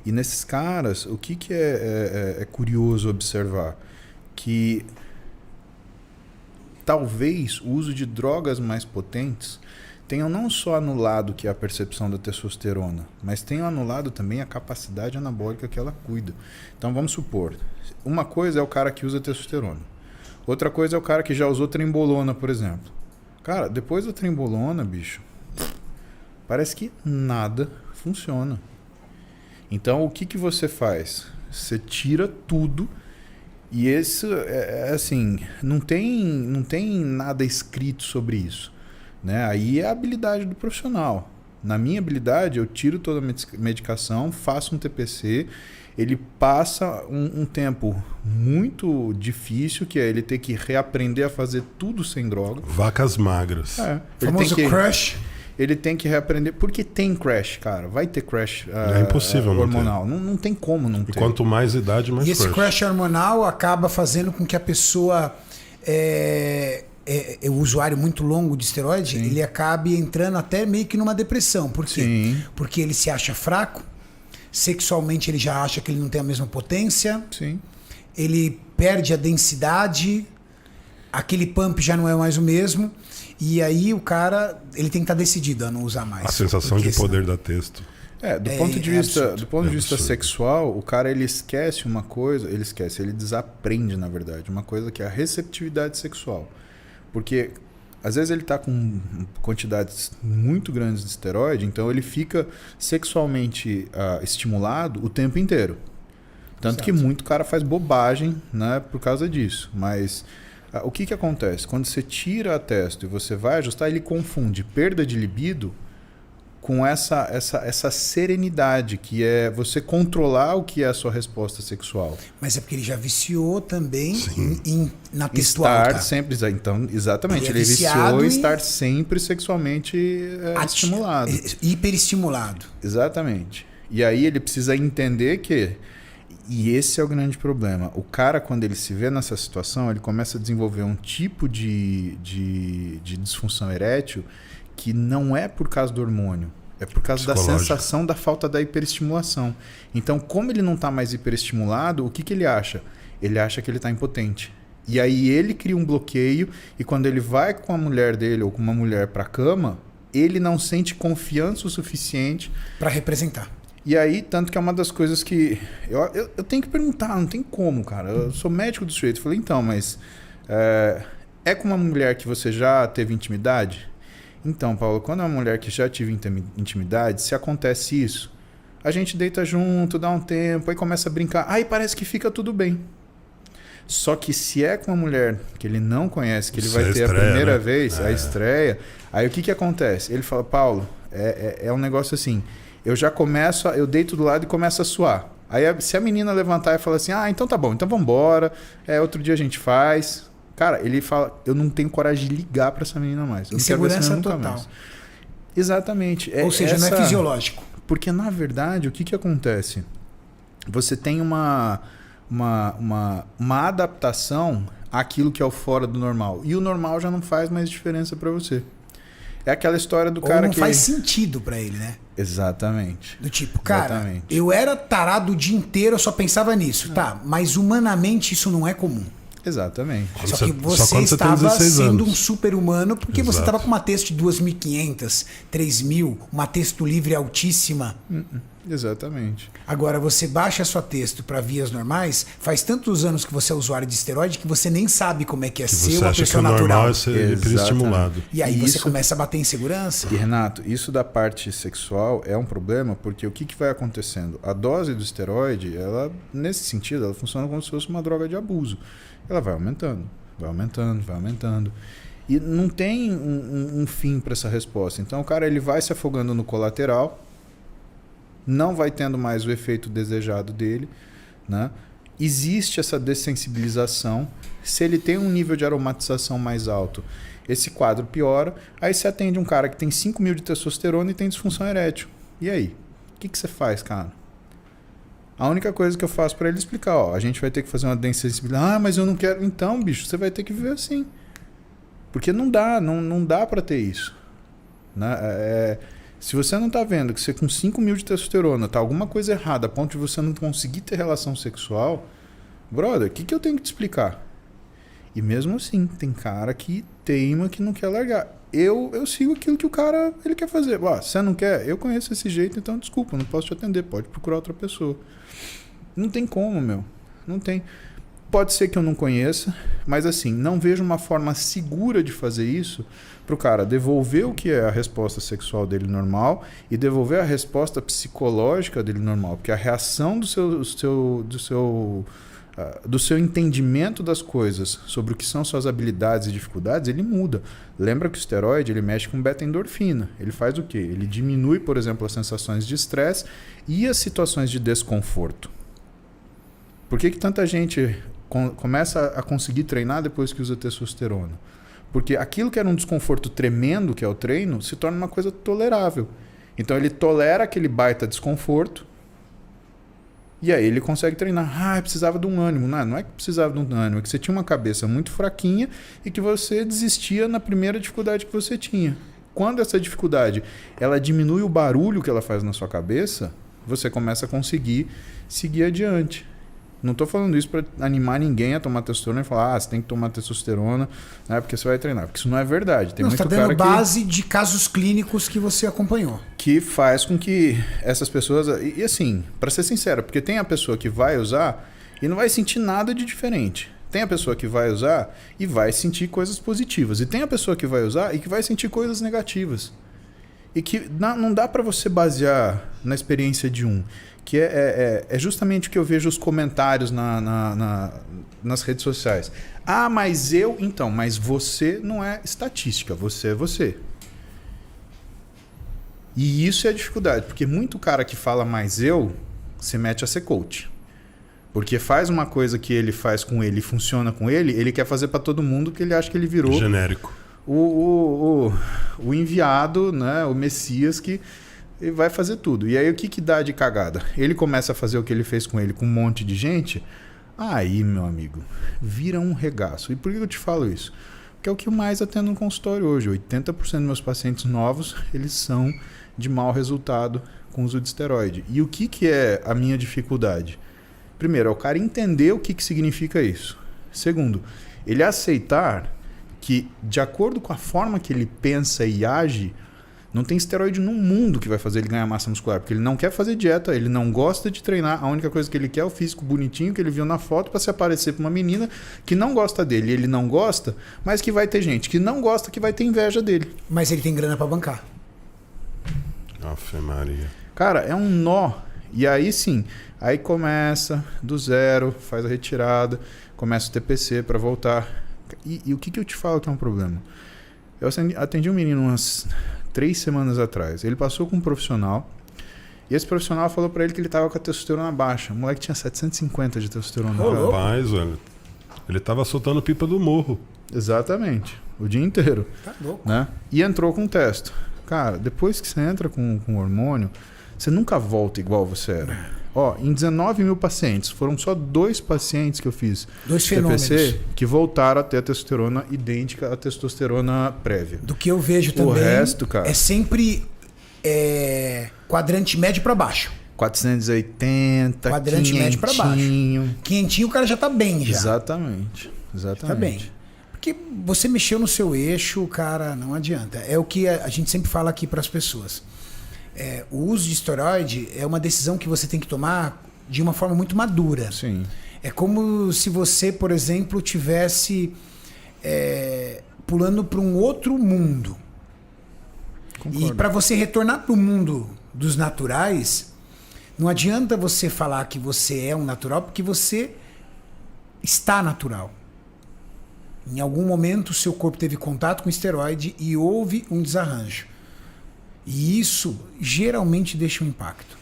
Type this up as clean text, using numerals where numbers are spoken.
E nesses caras, o que é curioso observar? Que talvez o uso de drogas mais potentes tenham não só anulado que é a percepção da testosterona, mas tenham anulado também a capacidade anabólica que ela cuida. Então vamos supor, uma coisa é o cara que usa testosterona, outra coisa é o cara que já usou trembolona, por exemplo. Cara, depois da trembolona, bicho, parece que nada funciona. Então o que você faz? Você tira tudo. E esse assim, não tem nada escrito sobre isso, né? Aí é a habilidade do profissional. Na minha habilidade, eu tiro toda a medicação, faço um TPC, ele passa um tempo muito difícil, que é ele ter que reaprender a fazer tudo sem droga. Vacas magras. Famoso crash. Ele tem que reaprender, porque tem crash, cara. Vai ter crash é impossível hormonal. Não tem como não ter. E quanto mais idade, mais crash. E esse crash hormonal acaba fazendo com que a pessoa, o usuário muito longo de esteroide, Sim. ele acabe entrando até meio que numa depressão. Por quê? Sim. Porque ele se acha fraco, sexualmente ele já acha que ele não tem a mesma potência, Sim. ele perde a densidade, aquele pump já não é mais o mesmo. E aí o cara, ele tem que estar decidido a não usar mais. A sensação de poder da testo. Do ponto de vista sexual, o cara ele esquece uma coisa, ele desaprende, na verdade, uma coisa que é a receptividade sexual. Porque às vezes ele está com quantidades muito grandes de esteroide, então ele fica sexualmente estimulado o tempo inteiro. Tanto certo. Que muito cara faz bobagem, né, por causa disso. Mas o que acontece? Quando você tira a testo e você vai ajustar, ele confunde perda de libido com essa serenidade, que é você controlar o que é a sua resposta sexual. Mas é porque ele já viciou também na testo estar alta. Sempre, então, exatamente. Ele viciou em estar sempre sexualmente estimulado. Hiperestimulado. Exatamente. E aí ele precisa entender que... E esse é o grande problema. O cara, quando ele se vê nessa situação, ele começa a desenvolver um tipo de disfunção erétil que não é por causa do hormônio, é por causa da sensação da falta da hiperestimulação. Então, como ele não está mais hiperestimulado, o que ele acha? Ele acha que ele está impotente. E aí ele cria um bloqueio, e quando ele vai com a mulher dele ou com uma mulher para a cama, ele não sente confiança o suficiente para representar. E aí, tanto que é uma das coisas que eu tenho que perguntar, não tem como, cara. Eu sou médico do sujeito. Eu falei, então, mas é com uma mulher que você já teve intimidade? Então, Paulo, quando é uma mulher que já tive intimidade, se acontece isso, a gente deita junto, dá um tempo, aí começa a brincar, aí parece que fica tudo bem. Só que se é com uma mulher que ele não conhece, que ele vai ter a primeira vez, a estreia, aí o que acontece? Ele fala, Paulo, é um negócio assim, eu deito do lado e começo a suar. Aí se a menina levantar e falar assim, então tá bom, então vambora, outro dia a gente faz. Cara, ele fala, eu não tenho coragem de ligar pra essa menina mais. Eu não quero ver essa menina nunca mais. Exatamente. Ou seja, não é fisiológico. Porque, na verdade, o que acontece? Você tem uma adaptação àquilo que é o fora do normal. E o normal já não faz mais diferença pra você. É aquela história do cara que... não faz sentido pra ele, né? Exatamente. Do tipo, cara, eu era tarado o dia inteiro, eu só pensava nisso. Tá, mas humanamente isso não é comum. Exatamente. Só que você estava sendo um super-humano porque você estava com uma testo de 2.500, 3.000, uma testo livre altíssima. Exatamente. Agora, você baixa a sua testo para vias normais, faz tantos anos que você é usuário de esteroide que você nem sabe como é que é ser uma pessoa natural. Normal é ser hiperestimulado. E aí você começa a bater em segurança. E, Renato, isso da parte sexual é um problema porque o que vai acontecendo? A dose do esteroide, ela, nesse sentido, ela funciona como se fosse uma droga de abuso. Ela vai aumentando, vai aumentando, vai aumentando. E não tem um fim para essa resposta. Então o cara ele vai se afogando no colateral, não vai tendo mais o efeito desejado dele, né? Existe essa dessensibilização. Se ele tem um nível de aromatização mais alto, esse quadro piora. Aí você atende um cara que tem 5.000 de testosterona e tem disfunção erétil. E aí? O que você faz, cara? A única coisa que eu faço para ele explicar, a gente vai ter que fazer uma dessensibilização. Mas eu não quero. Então, bicho, você vai ter que viver assim. Porque não dá para ter isso. Né? Se você não tá vendo que você com 5 mil de testosterona tá alguma coisa errada a ponto de você não conseguir ter relação sexual, brother, o que eu tenho que te explicar? E mesmo assim, tem cara que teima que não quer largar. Eu sigo aquilo que o cara ele quer fazer. Você não quer? Eu conheço esse jeito, então desculpa, não posso te atender. Pode procurar outra pessoa. Não tem como, meu. Não tem. Pode ser que eu não conheça, mas assim, não vejo uma forma segura de fazer isso pro cara devolver o que é a resposta sexual dele normal e devolver a resposta psicológica dele normal. Porque a reação do seu entendimento das coisas sobre o que são suas habilidades e dificuldades, ele muda. Lembra que o esteroide ele mexe com beta-endorfina. Ele faz o quê? Ele diminui, por exemplo, as sensações de estresse e as situações de desconforto. Por que tanta gente começa a conseguir treinar depois que usa testosterona? Porque aquilo que era um desconforto tremendo, que é o treino, se torna uma coisa tolerável. Então ele tolera aquele baita desconforto e aí ele consegue treinar. Eu precisava de um ânimo. Não é que precisava de um ânimo, é que você tinha uma cabeça muito fraquinha e que você desistia na primeira dificuldade que você tinha. Quando essa dificuldade ela diminui o barulho que ela faz na sua cabeça, você começa a conseguir seguir adiante. Não estou falando isso para animar ninguém a tomar testosterona e falar, você tem que tomar testosterona, né, porque você vai treinar. Porque isso não é verdade. Tem muito você está dando base de casos clínicos que você acompanhou. Que faz com que essas pessoas... E assim, para ser sincero, porque tem a pessoa que vai usar e não vai sentir nada de diferente. Tem a pessoa que vai usar e vai sentir coisas positivas. E tem a pessoa que vai usar e que vai sentir coisas negativas. E que não dá para você basear na experiência de um. Que é justamente o que eu vejo os comentários nas redes sociais. Mas eu... Então, mas você não é estatística, você é você. E isso é a dificuldade, porque muito cara que fala mais eu, se mete a ser coach. Porque faz uma coisa que ele faz com ele e funciona com ele quer fazer para todo mundo porque ele acha que ele virou... Genérico. O enviado, né? O Messias que... Ele vai fazer tudo. E aí o que dá de cagada? Ele começa a fazer o que ele fez com ele com um monte de gente. Aí, meu amigo, vira um regaço. E por que eu te falo isso? Porque é o que eu mais atendo no consultório hoje. 80% dos meus pacientes novos, eles são de mau resultado com o uso de esteroide. E o que é a minha dificuldade? Primeiro, é o cara entender o que significa isso. Segundo, ele aceitar que, de acordo com a forma que ele pensa e age, não tem esteroide no mundo que vai fazer ele ganhar massa muscular, porque ele não quer fazer dieta, ele não gosta de treinar, a única coisa que ele quer é o físico bonitinho que ele viu na foto para se aparecer para uma menina que não gosta dele. Ele não gosta, mas que vai ter gente que não gosta, que vai ter inveja dele. Mas ele tem grana para bancar. Afe Maria. Cara, é um nó. E aí sim, aí começa do zero, faz a retirada, começa o TPC para voltar. E o que eu te falo que é um problema? Eu atendi um menino umas 3 semanas atrás. Ele passou com um profissional e esse profissional falou pra ele que ele tava com a testosterona baixa. O moleque tinha 750 de testosterona. Rapaz, velho. Ele tava soltando pipa do morro. Exatamente. O dia inteiro. Tá louco. Né? E entrou com testo. Cara, depois que você entra com hormônio, você nunca volta igual você era. Em 19 mil pacientes, foram só 2 pacientes que eu fiz 2 fenômenos TPC que voltaram a ter a testosterona idêntica à testosterona prévia. Do que eu vejo também, o resto, cara, é sempre quadrante médio para baixo. 480, quadrante médio para baixo. 500 o cara já tá bem já. Exatamente. Tá bem. Porque você mexeu no seu eixo, cara, não adianta. É o que a gente sempre fala aqui para as pessoas. O uso de esteroide é uma decisão que você tem que tomar de uma forma muito madura. Sim. É como se você, por exemplo, tivesse pulando para um outro mundo. Concordo. E para você retornar para o mundo dos naturais, não adianta você falar que você é um natural, porque você está natural. Em algum momento, o seu corpo teve contato com esteroide e houve um desarranjo. E isso geralmente deixa um impacto.